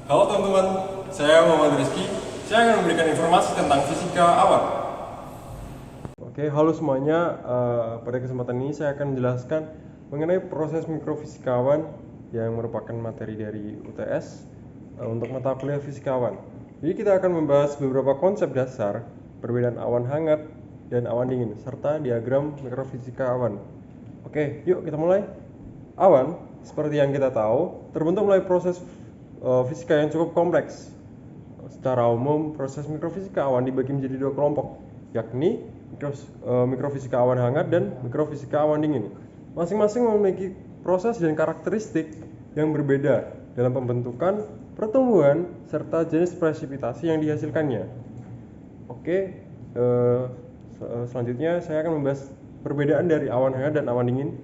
Halo teman-teman, saya Muhammad Rizky. Saya akan memberikan informasi tentang fisika awan. Oke, halo semuanya. Pada kesempatan ini saya akan menjelaskan mengenai proses mikrofisika awan yang merupakan materi dari UTS untuk mata kuliah fisika awan. Jadi kita akan membahas beberapa konsep dasar perbedaan awan hangat dan awan dingin serta diagram mikrofisika awan. Oke, yuk kita mulai. Awan, seperti yang kita tahu, terbentuk melalui proses fisika yang cukup kompleks. Secara umum, proses mikrofisika awan dibagi menjadi dua kelompok, yakni mikrofisika awan hangat dan mikrofisika awan dingin. Masing-masing memiliki proses dan karakteristik yang berbeda dalam pembentukan, pertumbuhan, serta jenis presipitasi yang dihasilkannya. Oke, selanjutnya saya akan membahas perbedaan dari awan hangat dan awan dingin.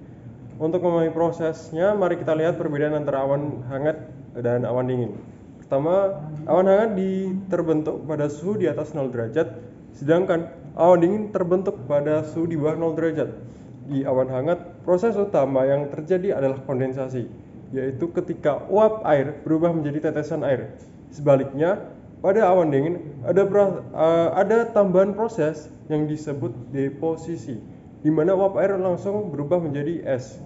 Untuk memahami prosesnya, mari kita lihat perbedaan antara awan hangat dan awan dingin. Pertama, awan hangat terbentuk pada suhu di atas 0 derajat, sedangkan awan dingin terbentuk pada suhu di bawah 0 derajat. Di awan hangat, proses utama yang terjadi adalah kondensasi, yaitu ketika uap air berubah menjadi tetesan air. Sebaliknya, pada awan dingin ada tambahan proses yang disebut deposisi, di mana uap air langsung berubah menjadi es.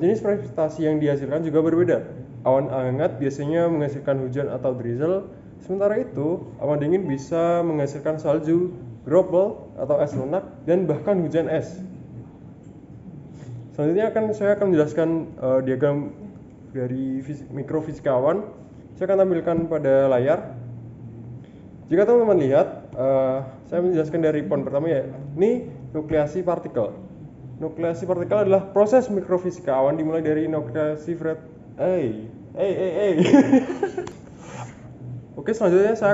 Jenis presipitasi yang dihasilkan juga berbeda. Awan hangat biasanya menghasilkan hujan atau drizzle, sementara itu awan dingin bisa menghasilkan salju, gropel atau es lunak, dan bahkan hujan es. Selanjutnya saya akan menjelaskan diagram dari mikrofisika awan. Saya akan tampilkan pada layar. Jika teman-teman lihat, saya menjelaskan dari poin pertama ya. Ini nukleasi partikel. Nukleasi partikel adalah proses mikrofisika awan dimulai dari nukleasi Oke, selanjutnya saya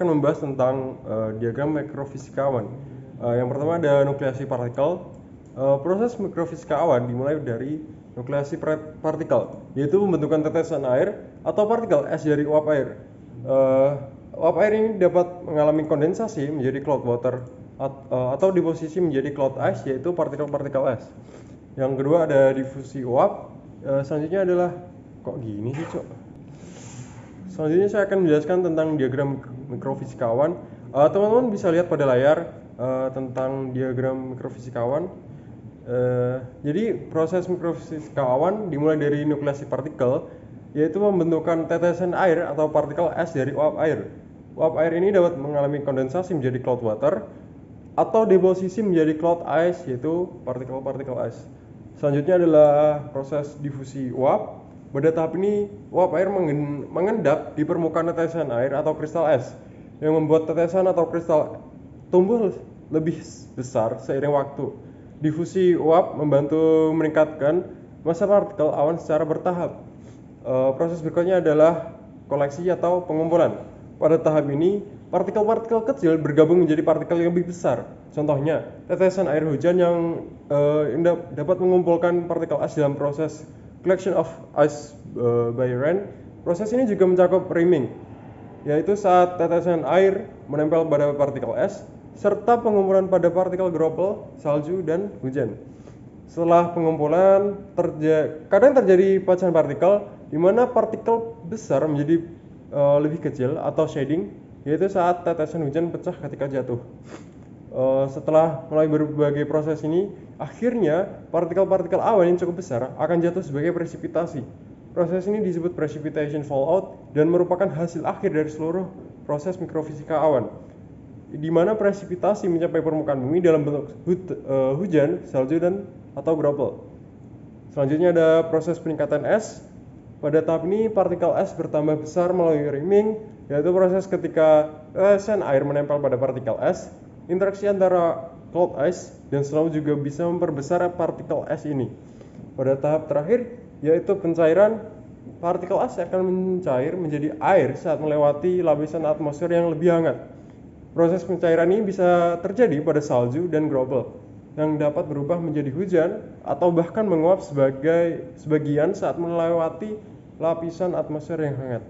akan membahas tentang diagram mikrofisika awan. Yang pertama ada nukleasi partikel. Proses mikrofisika awan dimulai dari nukleasi partikel, yaitu pembentukan tetesan air atau partikel es dari uap air. Uap air ini dapat mengalami kondensasi menjadi cloud water atau deposisi menjadi cloud ice, yaitu partikel-partikel es. Yang kedua ada difusi uap. Selanjutnya adalah Selanjutnya saya akan menjelaskan tentang diagram mikrofisika awan. Teman-teman bisa lihat pada layar tentang diagram mikrofisika awan. Jadi proses mikrofisika awan dimulai dari nukleasi partikel, yaitu pembentukan tetesan air atau partikel es dari uap air. Uap air ini dapat mengalami kondensasi menjadi cloud water atau deposisi menjadi cloud ice, yaitu partikel-partikel es. Selanjutnya adalah proses difusi uap. Pada tahap ini, uap air mengendap di permukaan tetesan air atau kristal es, yang membuat tetesan atau kristal tumbuh lebih besar seiring waktu. Difusi uap membantu meningkatkan massa partikel awan secara bertahap. Proses berikutnya adalah koleksi atau pengumpulan. Pada tahap ini, partikel-partikel kecil bergabung menjadi partikel yang lebih besar. Contohnya, tetesan air hujan yang dapat mengumpulkan partikel es dalam proses collection of ice by rain. Proses ini juga mencakup riming, yaitu saat tetesan air menempel pada partikel es, serta pengumpulan pada partikel gropel, salju, dan hujan. Setelah pengumpulan, kadang terjadi pecahan partikel, di mana partikel besar menjadi lebih kecil atau shading, yaitu saat tetesan hujan pecah ketika jatuh. Setelah melalui berbagai proses ini, akhirnya partikel-partikel awan yang cukup besar akan jatuh sebagai presipitasi. Proses ini disebut precipitation fallout dan merupakan hasil akhir dari seluruh proses mikrofisika awan, di mana presipitasi mencapai permukaan bumi dalam bentuk hujan, salju, atau gropel. Selanjutnya ada proses peningkatan es. Pada tahap ini, partikel es bertambah besar melalui riming, yaitu proses ketika tetesan air menempel pada partikel es. Interaksi antara cloud ice dan snow juga bisa memperbesar partikel es ini. Pada tahap terakhir, yaitu pencairan, partikel es akan mencair menjadi air saat melewati lapisan atmosfer yang lebih hangat. Proses pencairan ini bisa terjadi pada salju dan gropel, yang dapat berubah menjadi hujan atau bahkan menguap sebagian saat melewati lapisan atmosfer yang hangat.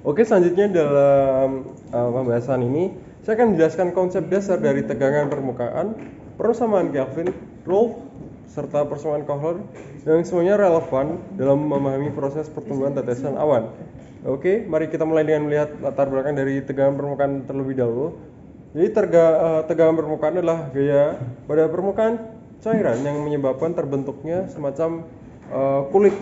Oke, selanjutnya dalam pembahasan ini saya akan menjelaskan konsep dasar dari tegangan permukaan, persamaan Kelvin, Rolf, serta persamaan Kohler yang semuanya relevan dalam memahami proses pertumbuhan tetesan awan. Oke, mari kita mulai dengan melihat latar belakang dari tegangan permukaan terlebih dahulu. Jadi tegangan permukaan adalah gaya pada permukaan cairan yang menyebabkan terbentuknya semacam kulit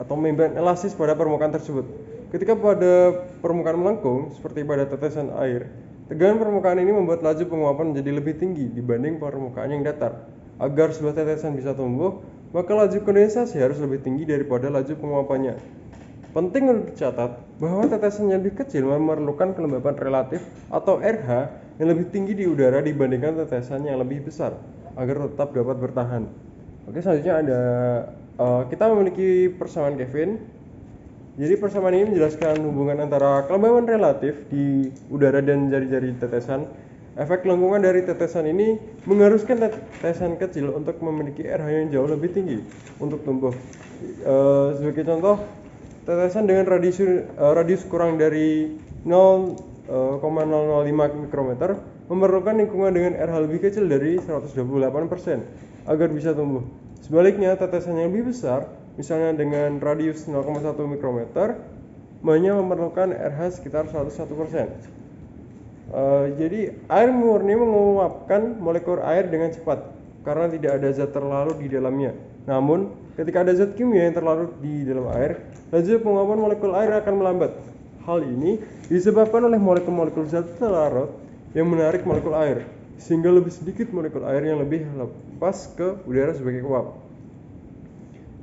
atau membran elastis pada permukaan tersebut. Ketika pada permukaan melengkung seperti pada tetesan air, tegangan permukaan ini membuat laju penguapan menjadi lebih tinggi dibanding permukaan yang datar. Agar sebuah tetesan bisa tumbuh, maka laju kondensasi harus lebih tinggi daripada laju penguapannya. Penting untuk dicatat bahwa tetesan yang lebih kecil memerlukan kelembaban relatif atau RH yang lebih tinggi di udara dibandingkan tetesan yang lebih besar agar tetap dapat bertahan. Oke, selanjutnya ada kita memiliki persamaan Kelvin. Jadi persamaan ini menjelaskan hubungan antara kelembaban relatif di udara dan jari-jari tetesan. Efek lengkungan dari tetesan ini mengharuskan tetesan kecil untuk memiliki RH yang jauh lebih tinggi untuk tumbuh. Sebagai contoh, tetesan dengan radius kurang dari 0,005 mikrometer memerlukan lingkungan dengan RH lebih kecil dari 128% agar bisa tumbuh. Sebaliknya, tetesan yang lebih besar, misalnya dengan radius 0,1 mikrometer, hanya memerlukan RH sekitar 101%. Jadi, air murni menguapkan molekul air dengan cepat karena tidak ada zat terlarut di dalamnya. Namun, ketika ada zat kimia yang terlarut di dalam air, laju penguapan molekul air akan melambat. Hal ini disebabkan oleh molekul-molekul zat terlarut yang menarik molekul air, sehingga lebih sedikit molekul air yang lebih lepas ke udara sebagai uap.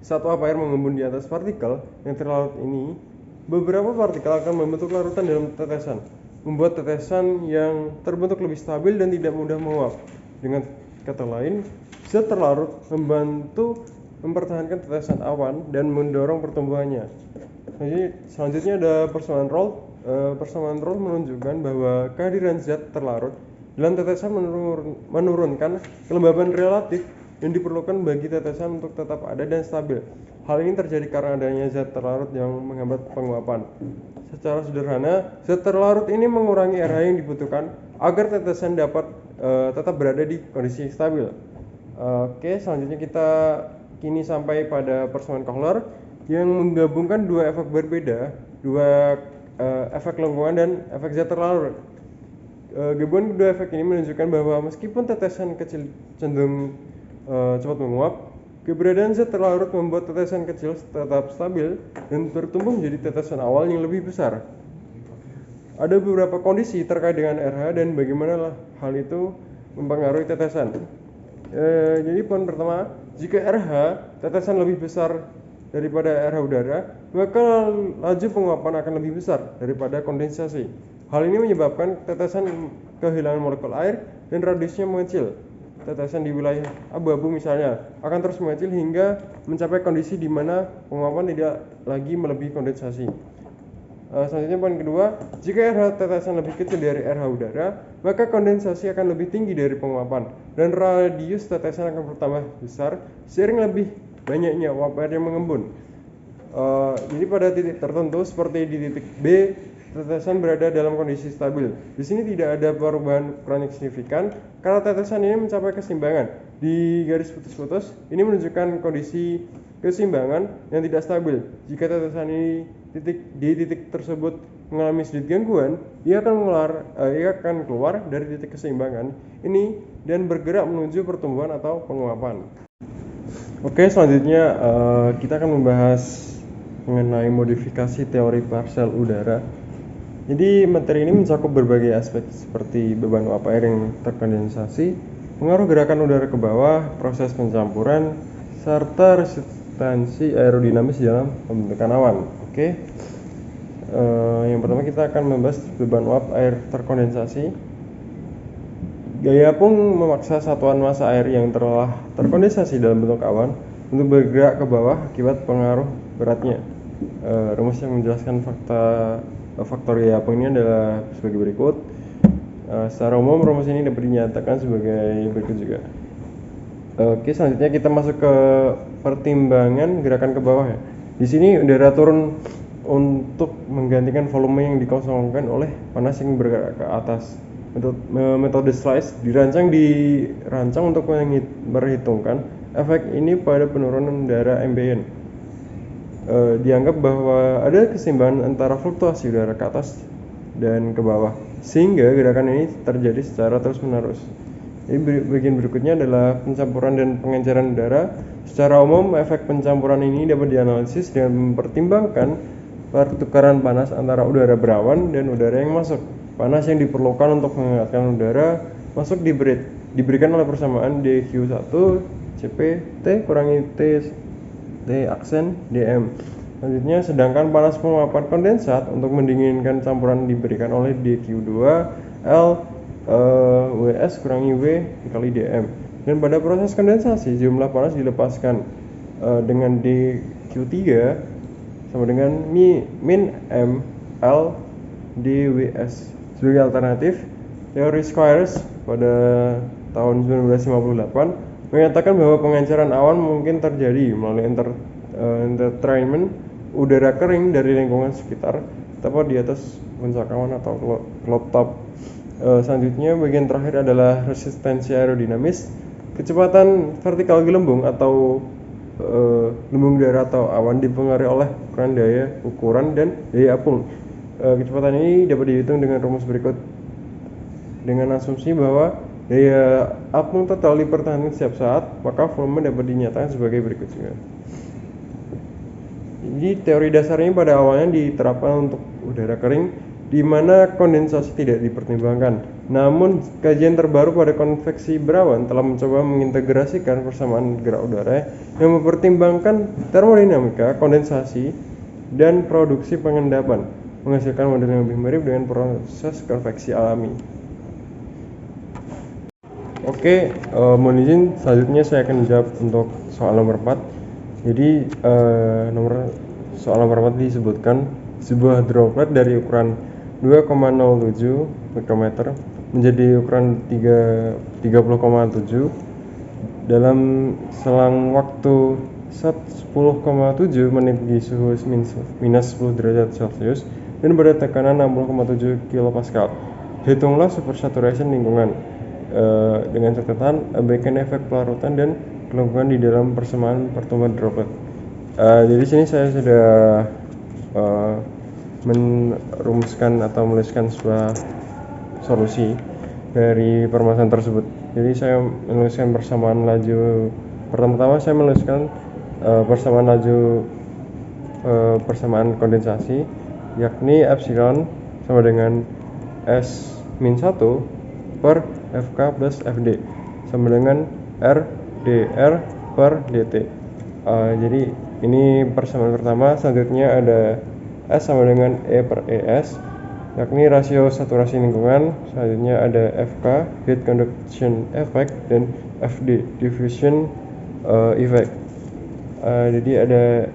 Saat uap air mengembun di atas partikel yang terlarut ini, beberapa partikel akan membentuk larutan dalam tetesan, membuat tetesan yang terbentuk lebih stabil dan tidak mudah menguap. Dengan kata lain, zat terlarut membantu mempertahankan tetesan awan dan mendorong pertumbuhannya. Jadi selanjutnya ada persamaan Rolle. Persamaan Rolle menunjukkan bahwa kehadiran zat terlarut dalam tetesan menurunkan kelembaban relatif yang diperlukan bagi tetesan untuk tetap ada dan stabil. Hal ini terjadi karena adanya zat terlarut yang menghambat penguapan. Secara sederhana, zat terlarut ini mengurangi RH yang dibutuhkan agar tetesan dapat tetap berada di kondisi stabil. Oke, selanjutnya kita kini sampai pada persamaan Kohler yang menggabungkan dua efek berbeda, dua efek lengkungan dan efek zat terlarut. Gabungan kedua efek ini menunjukkan bahwa meskipun tetesan kecil cenderung cepat menguap, keberadaan zat terlarut membuat tetesan kecil tetap stabil dan bertumbuh menjadi tetesan awal yang lebih besar. Ada beberapa kondisi terkait dengan RH dan bagaimana hal itu mempengaruhi tetesan. Jadi poin pertama, jika RH tetesan lebih besar daripada RH udara, maka laju penguapan akan lebih besar daripada kondensasi. Hal ini menyebabkan tetesan kehilangan molekul air dan radiusnya mengecil. Tetesan di wilayah abu-abu misalnya akan terus mengecil hingga mencapai kondisi di mana penguapan tidak lagi melebihi kondensasi. Selanjutnya poin kedua, jika RH tetesan lebih kecil dari RH udara, maka kondensasi akan lebih tinggi dari penguapan dan radius tetesan akan bertambah besar seiring lebih banyaknya uap air yang mengembun. Jadi pada titik tertentu seperti di titik B, tetesan berada dalam kondisi stabil. Di sini tidak ada perubahan ukuran yang signifikan karena tetesan ini mencapai keseimbangan. Di garis putus-putus ini menunjukkan kondisi keseimbangan yang tidak stabil. Jika tetesan ini di titik tersebut mengalami sedikit gangguan, ia akan keluar dari titik keseimbangan ini dan bergerak menuju pertumbuhan atau penguapan. Oke, selanjutnya kita akan membahas mengenai modifikasi teori parsel udara. Jadi materi ini mencakup berbagai aspek seperti beban uap air yang terkondensasi, pengaruh gerakan udara ke bawah, proses pencampuran, serta resistansi aerodinamis dalam pembentukan awan. Oke. Yang pertama kita akan membahas beban uap air terkondensasi. Gaya pun memaksa satuan massa air yang telah terkondensasi dalam bentuk awan untuk bergerak ke bawah akibat pengaruh beratnya. Rumus yang menjelaskan faktor gaya pun ini adalah sebagai berikut. Secara umum rumus ini dapat dinyatakan sebagai berikut juga. Oke, selanjutnya kita masuk ke pertimbangan gerakan ke bawah ya. Di sini udara turun untuk menggantikan volume yang dikosongkan oleh panas yang bergerak ke atas. Metode slice dirancang untuk memperhitungkan efek ini pada penurunan udara ambient. Dianggap bahwa ada keseimbangan antara fluktuasi udara ke atas dan ke bawah, sehingga gerakan ini terjadi secara terus-menerus. Jadi bagian berikutnya adalah pencampuran dan pengenceran udara. Secara umum, efek pencampuran ini dapat dianalisis dengan mempertimbangkan pertukaran panas antara udara berawan dan udara yang masuk. Panas yang diperlukan untuk menghangatkan udara masuk diberikan oleh persamaan dQ1 Cp T kurangi T aksen dm. Selanjutnya, sedangkan panas penguapan kondensat untuk mendinginkan campuran diberikan oleh dQ2 L Ws kurangi W dikali dm. Dan pada proses kondensasi, jumlah panas dilepaskan dengan dQ3 sama dengan min m L dWs. Sebagai alternatif, teori Squires pada tahun 1958 menyatakan bahwa pengenceran awan mungkin terjadi melalui entrainment udara kering dari lingkungan sekitar, tepat di atas puncak awan atau cloud top. Selanjutnya, bagian terakhir adalah resistensi aerodinamis. Kecepatan vertikal gelembung atau gelembung udara atau awan dipengaruhi oleh ukuran dan daya apung. Kecepatan ini dapat dihitung dengan rumus berikut, dengan asumsi bahwa daya apung total dipertahankan setiap saat, maka volume dapat dinyatakan sebagai berikut juga. Jadi teori dasarnya pada awalnya diterapkan untuk udara kering, di mana kondensasi tidak dipertimbangkan. Namun, kajian terbaru pada konveksi berawan telah mencoba mengintegrasikan persamaan gerak udara yang mempertimbangkan termodinamika, kondensasi, dan produksi pengendapan, menghasilkan model yang lebih mirip dengan proses konveksi alami. Oke, mohon izin, selanjutnya saya akan menjawab untuk soal nomor 4. Jadi, soal nomor 4 disebutkan sebuah droplet dari ukuran 2,07 mikrometer menjadi ukuran 30,7 dalam selang waktu 10,7 menit di suhu minus 10 derajat Celcius dan pada tekanan 60,7 kPa. Hitunglah supersaturation lingkungan dengan catatan abaikan efek pelarutan dan kelangsungan di dalam persamaan pertumbuhan droplet. Jadi sini saya sudah merumuskan atau menuliskan sebuah solusi dari permasalahan tersebut. Jadi saya menuliskan persamaan laju. Pertama-tama saya menuliskan persamaan kondensasi, yakni epsilon sama dengan S-1 per Fk plus Fd sama dengan R dr per dt. Jadi ini persamaan pertama. Selanjutnya ada S sama dengan E per ES, yakni rasio saturasi lingkungan. Selanjutnya ada Fk, heat conduction effect, dan Fd, diffusion effect. Jadi ada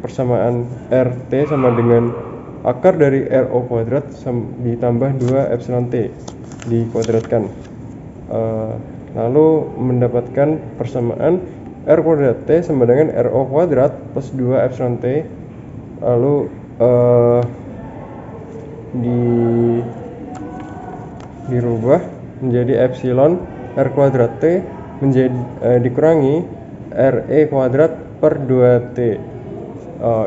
persamaan RT sama dengan akar dari RO kuadrat ditambah 2 epsilon T dikuadratkan. Lalu mendapatkan persamaan R kuadrat T sama dengan RO kuadrat plus 2 epsilon T, lalu dirubah menjadi epsilon R kuadrat T menjadi dikurangi RE kuadrat per 2T.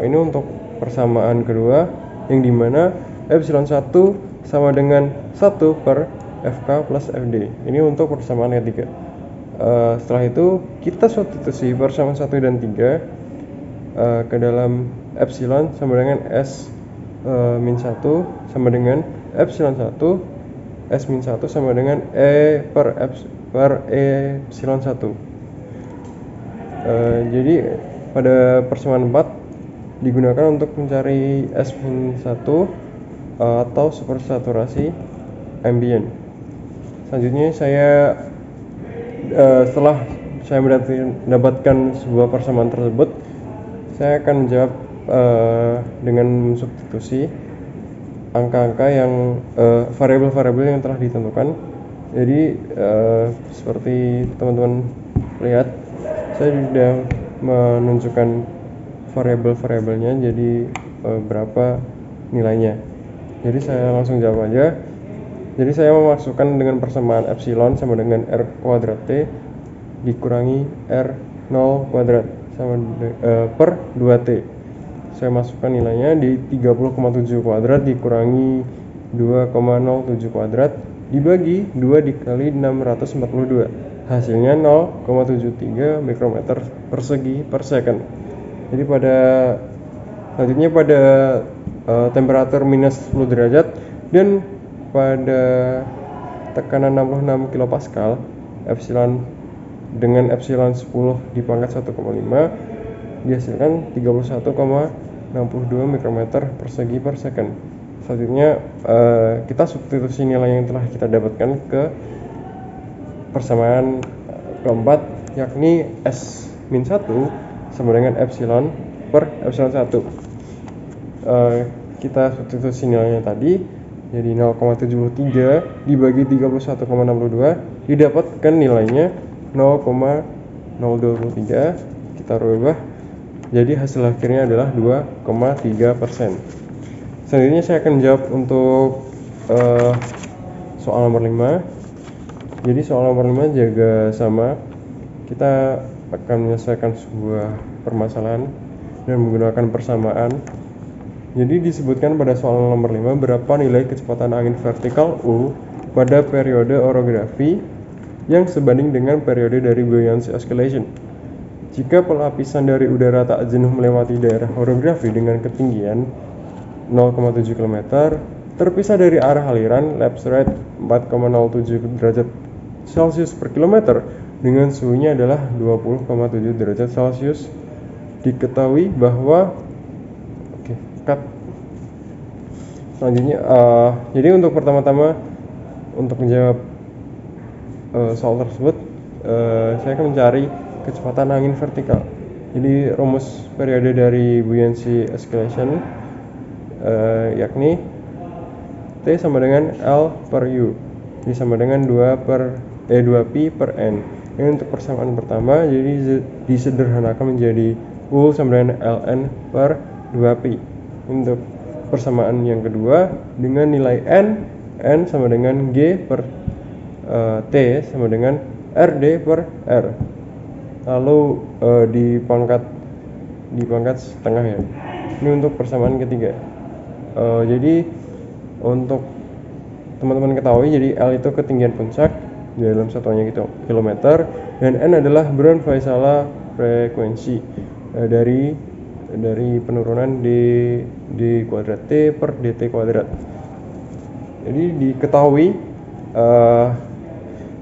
Ini untuk persamaan kedua, yang dimana epsilon 1 sama dengan 1 per Fk plus Fd. Ini untuk persamaan ketiga. Setelah itu kita substitusi persamaan 1 dan 3 ke dalam epsilon sama dengan S min 1 sama dengan epsilon 1, S min 1 sama dengan E per epsilon 1. Jadi pada persamaan 4 digunakan untuk mencari S min 1 atau supersaturasi ambient. Selanjutnya setelah saya mendapatkan sebuah persamaan tersebut, saya akan menjawab dengan substitusi angka-angka yang variabel-variabel yang telah ditentukan. Jadi seperti teman-teman lihat, saya sudah menunjukkan variabel-variabelnya, jadi berapa nilainya. Jadi saya langsung jawab aja. Jadi saya memasukkan dengan persamaan epsilon sama dengan R kuadrat T dikurangi R0 kuadrat sama per 2T. Saya masukkan nilainya di 30,7 kuadrat dikurangi 2,07 kuadrat dibagi 2 dikali 642. Hasilnya 0,73 mikrometer persegi per second. Jadi selanjutnya pada temperatur minus 10 derajat dan pada tekanan 66 kilopascal dengan epsilon 10 dipangkat 1,5 dihasilkan 31,62 mikrometer persegi per second. Selanjutnya kita substitusi nilai yang telah kita dapatkan ke persamaan keempat, yakni S-1 sama dengan epsilon per epsilon 1. Kita substitusi nilainya tadi jadi 0,73 dibagi 31,62 didapatkan nilainya 0,023. Kita rubah jadi hasil akhirnya adalah 2,3%. Selanjutnya saya akan jawab untuk soal nomor 5. Jadi soal nomor 5 juga sama, kita akan menyelesaikan sebuah permasalahan dan menggunakan persamaan. Jadi disebutkan pada soal nomor 5 berapa nilai kecepatan angin vertikal U pada periode orografi yang sebanding dengan periode dari buoyancy oscillation. Jika pelapisan dari udara tak jenuh melewati daerah orografi dengan ketinggian 0,7 km terpisah dari arah aliran lapse rate 4,07 derajat Celcius per kilometer dengan suhunya adalah 20,7 derajat Celcius. Diketahui bahwa selanjutnya jadi untuk pertama-tama untuk menjawab soal tersebut saya akan mencari kecepatan angin vertikal. Jadi rumus periode dari buoyancy oscillation yakni T sama dengan L per U, ini sama dengan 2pi per N. Ini untuk persamaan pertama, jadi disederhanakan menjadi U sama dengan ln per 2pi. Untuk persamaan yang kedua dengan nilai N sama dengan G per T sama dengan RD per R. Lalu dipangkat setengah ya. Ini untuk persamaan ketiga. Jadi untuk teman-teman ketahui, jadi L itu ketinggian puncak di dalam satuannya kilometer dan N adalah Brown-Väisälä frekuensi dari penurunan d kuadrat T per dt kuadrat. Jadi diketahui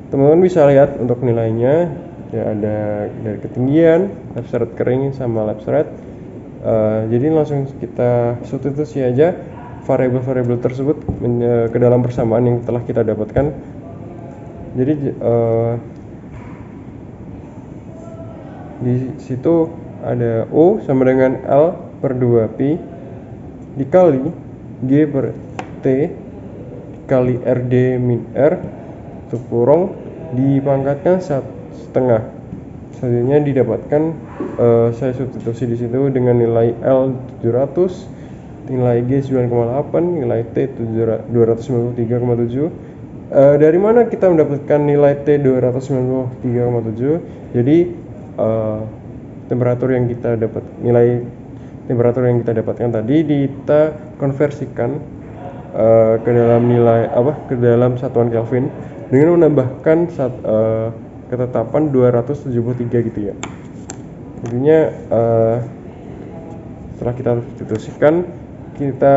teman-teman bisa lihat untuk nilainya ya, ada dari ketinggian, lapse rate kering sama lapse rate. Jadi langsung kita substitusi aja variabel-variabel tersebut ke dalam persamaan yang telah kita dapatkan. Jadi di situ ada O sama dengan L per 2pi dikali G per T dikali RD min R untuk kurung dipangkatkan setengah. Selanjutnya didapatkan saya substitusi di situ dengan nilai L 700, nilai G 9,8, nilai T 293,7. Dari mana kita mendapatkan nilai T 293,7? Jadi temperatur yang kita dapatkan tadi kita konversikan ke dalam satuan Kelvin dengan menambahkan ketetapan 273 gitu ya. Intinya setelah kita substitusikan, kita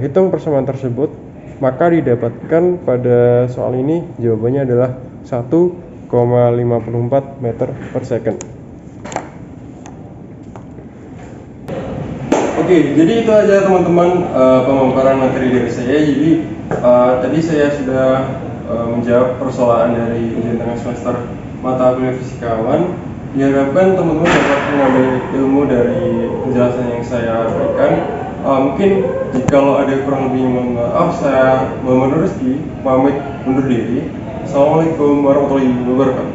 hitung persamaan tersebut, maka didapatkan pada soal ini jawabannya adalah 1,54 meter per second. Oke, jadi itu aja teman-teman pemaparan materi dari saya. Jadi tadi saya sudah menjawab persoalan dari ujian tengah semester mata kuliah fisikawan. Diharapkan teman-teman dapat mengambil ilmu dari penjelasan yang saya berikan. Mungkin jika ada kurang lebih, mohon maaf. Saya Muhammad Rizky pamit undur diri. Assalamualaikum warahmatullahi wabarakatuh.